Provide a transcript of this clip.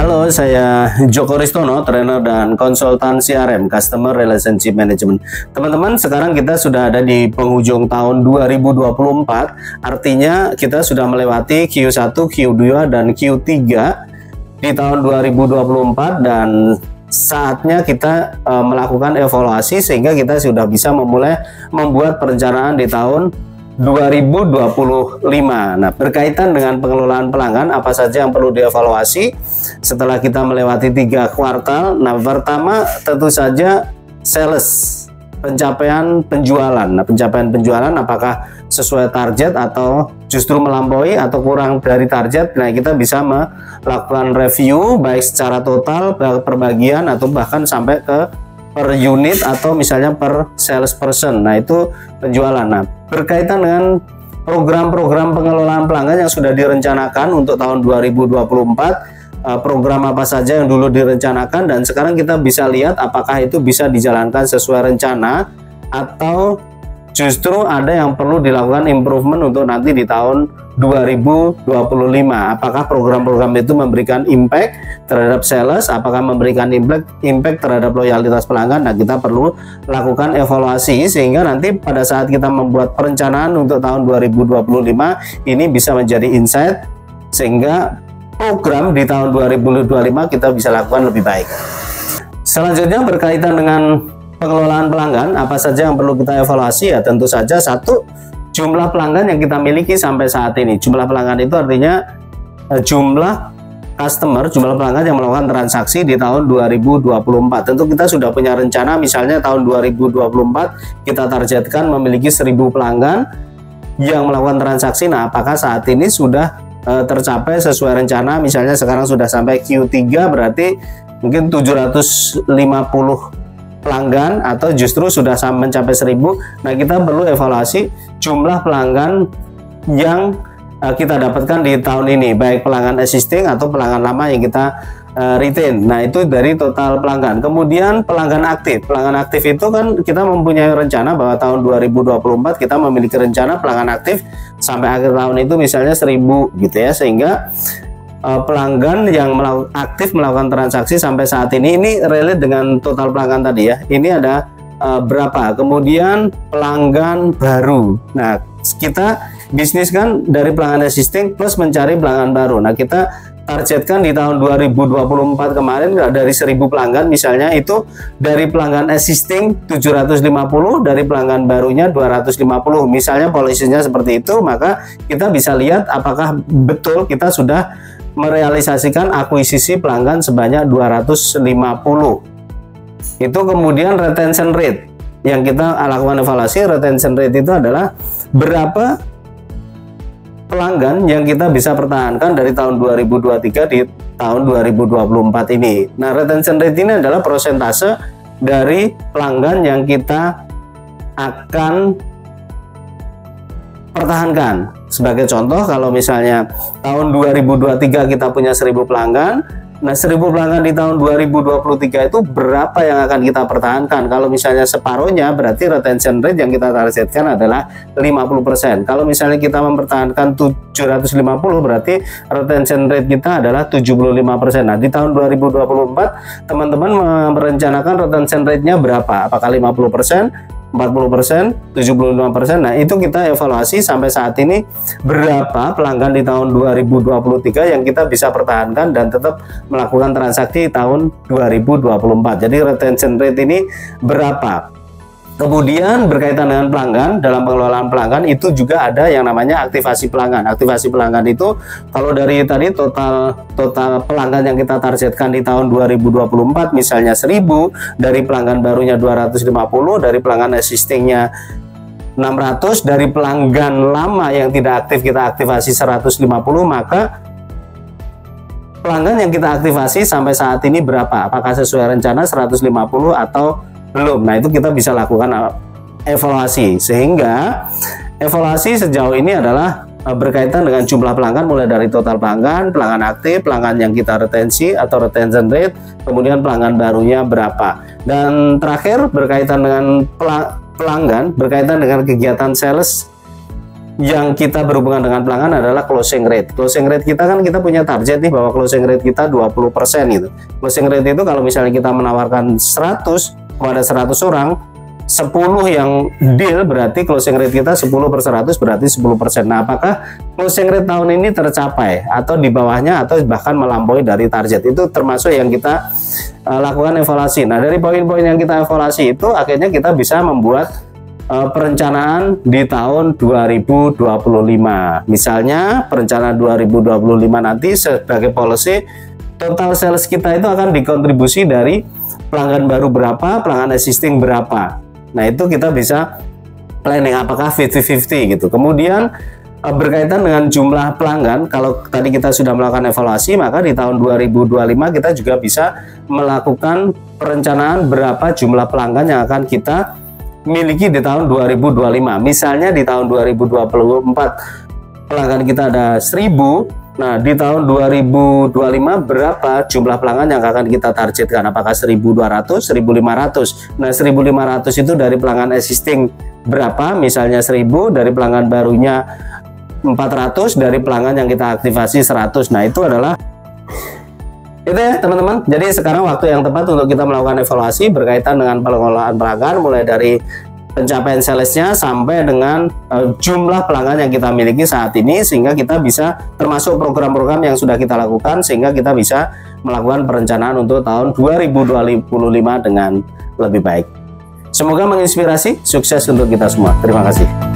Halo, saya Joko Ristono, trainer dan konsultan CRM, Customer Relationship Management. Teman-teman, sekarang kita sudah ada di penghujung tahun 2024, artinya kita sudah melewati Q1, Q2, dan Q3 di tahun 2024 dan saatnya kita melakukan evaluasi sehingga kita sudah bisa memulai membuat perencanaan di tahun 2025. Nah, berkaitan dengan pengelolaan pelanggan, apa saja yang perlu dievaluasi setelah kita melewati 3 kuartal? Nah, pertama tentu saja sales, pencapaian penjualan. Nah, pencapaian penjualan apakah sesuai target atau justru melampaui atau kurang dari target? Nah, kita bisa melakukan review baik secara total, per bagian atau bahkan sampai ke per unit atau misalnya per salesperson. Nah, itu penjualan. Nah, berkaitan dengan program-program pengelolaan pelanggan yang sudah direncanakan untuk tahun 2024, program apa saja yang dulu direncanakan dan sekarang kita bisa lihat apakah itu bisa dijalankan sesuai rencana atau justru ada yang perlu dilakukan improvement untuk nanti di tahun 2025. Apakah program-program itu memberikan impact terhadap sales, apakah memberikan impact terhadap loyalitas pelanggan? Nah, kita perlu lakukan evaluasi sehingga nanti pada saat kita membuat perencanaan untuk tahun 2025 ini bisa menjadi insight sehingga program di tahun 2025 kita bisa lakukan lebih baik. Selanjutnya berkaitan dengan pengelolaan pelanggan, apa saja yang perlu kita evaluasi? Ya tentu saja satu, jumlah pelanggan yang kita miliki sampai saat ini. Jumlah pelanggan itu artinya jumlah customer, jumlah pelanggan yang melakukan transaksi di tahun 2024. Tentu kita sudah punya rencana, misalnya tahun 2024 kita targetkan memiliki 1000 pelanggan yang melakukan transaksi. Nah, apakah saat ini sudah tercapai sesuai rencana? Misalnya sekarang sudah sampai Q3, berarti mungkin 750 pelanggan atau justru sudah mencapai 1000. Nah, kita perlu evaluasi jumlah pelanggan yang kita dapatkan di tahun ini, baik pelanggan existing atau pelanggan lama yang kita retain. Nah, itu dari total pelanggan. Kemudian pelanggan aktif. Pelanggan aktif itu kan kita mempunyai rencana bahwa tahun 2024 kita memiliki rencana pelanggan aktif sampai akhir tahun itu misalnya 1000 gitu ya, sehingga pelanggan yang aktif melakukan transaksi sampai saat ini relate dengan total pelanggan tadi ya. Ini ada berapa. Kemudian pelanggan baru. Nah, kita bisnis kan dari pelanggan existing plus mencari pelanggan baru. Nah, kita targetkan di tahun 2024 kemarin dari 1000 pelanggan misalnya, itu dari pelanggan existing 750, dari pelanggan barunya 250. Misalnya polisinya seperti itu, maka kita bisa lihat apakah betul kita sudah merealisasikan akuisisi pelanggan sebanyak 250. Itu kemudian retention rate yang kita lakukan evaluasi. Retention rate itu adalah berapa pelanggan yang kita bisa pertahankan dari tahun 2023 di tahun 2024 ini. Nah, retention rate ini adalah persentase dari pelanggan yang kita akan pertahankan. Sebagai contoh, kalau misalnya tahun 2023 kita punya 1000 pelanggan, nah 1000 pelanggan di tahun 2023 itu berapa yang akan kita pertahankan? Kalau misalnya separuhnya, berarti retention rate yang kita targetkan adalah 50%. Kalau misalnya kita mempertahankan 750, berarti retention rate kita adalah 75%. Nah, di tahun 2024 teman-teman merencanakan retention rate-nya berapa? Apakah 50%? 40%, 75%. Nah, itu kita evaluasi sampai saat ini berapa pelanggan di tahun 2023 yang kita bisa pertahankan dan tetap melakukan transaksi tahun 2024. Jadi retention rate ini berapa? Kemudian berkaitan dengan pelanggan, dalam pengelolaan pelanggan itu juga ada yang namanya aktivasi pelanggan. Aktivasi pelanggan itu kalau dari tadi total pelanggan yang kita targetkan di tahun 2024 misalnya 1000, dari pelanggan barunya 250, dari pelanggan existingnya 600, dari pelanggan lama yang tidak aktif kita aktivasi 150, maka pelanggan yang kita aktivasi sampai saat ini berapa? Apakah sesuai rencana 150 atau belum? Nah, itu kita bisa lakukan evaluasi, sehingga evaluasi sejauh ini adalah berkaitan dengan jumlah pelanggan, mulai dari total pelanggan, pelanggan aktif, pelanggan yang kita retensi atau retention rate, kemudian pelanggan barunya berapa, dan terakhir berkaitan dengan pelanggan, berkaitan dengan kegiatan sales yang kita berhubungan dengan pelanggan adalah closing rate. Closing rate kita kan kita punya target nih bahwa closing rate kita 20% gitu. Closing rate itu kalau misalnya kita menawarkan 100 kepada 100 orang, 10 yang deal berarti closing rate kita 10 per 100 berarti 10%. Nah, apakah closing rate tahun ini tercapai atau di bawahnya atau bahkan melampaui dari target? Itu termasuk yang kita lakukan evaluasi. Nah, dari poin-poin yang kita evaluasi itu akhirnya kita bisa membuat perencanaan di tahun 2025. Misalnya perencanaan 2025 nanti sebagai policy, total sales kita itu akan dikontribusi dari pelanggan baru berapa, pelanggan existing berapa. Nah, itu kita bisa planning apakah 50-50 gitu. Kemudian berkaitan dengan jumlah pelanggan, kalau tadi kita sudah melakukan evaluasi, maka di tahun 2025 kita juga bisa melakukan perencanaan berapa jumlah pelanggan yang akan kita miliki di tahun 2025. Misalnya di tahun 2024 pelanggan kita ada 1000. Nah, di tahun 2025 berapa jumlah pelanggan yang akan kita targetkan? Apakah 1200, 1500? Nah, 1500 itu dari pelanggan existing berapa? Misalnya 1000, dari pelanggan barunya 400, dari pelanggan yang kita aktivasi 100. Nah, itu adalah itu ya teman-teman. Jadi sekarang waktu yang tepat untuk kita melakukan evaluasi berkaitan dengan pengelolaan pelanggan, mulai dari pencapaian salesnya sampai dengan jumlah pelanggan yang kita miliki saat ini, sehingga kita bisa termasuk program-program yang sudah kita lakukan sehingga kita bisa melakukan perencanaan untuk tahun 2025 dengan lebih baik. Semoga menginspirasi, sukses untuk kita semua. Terima kasih.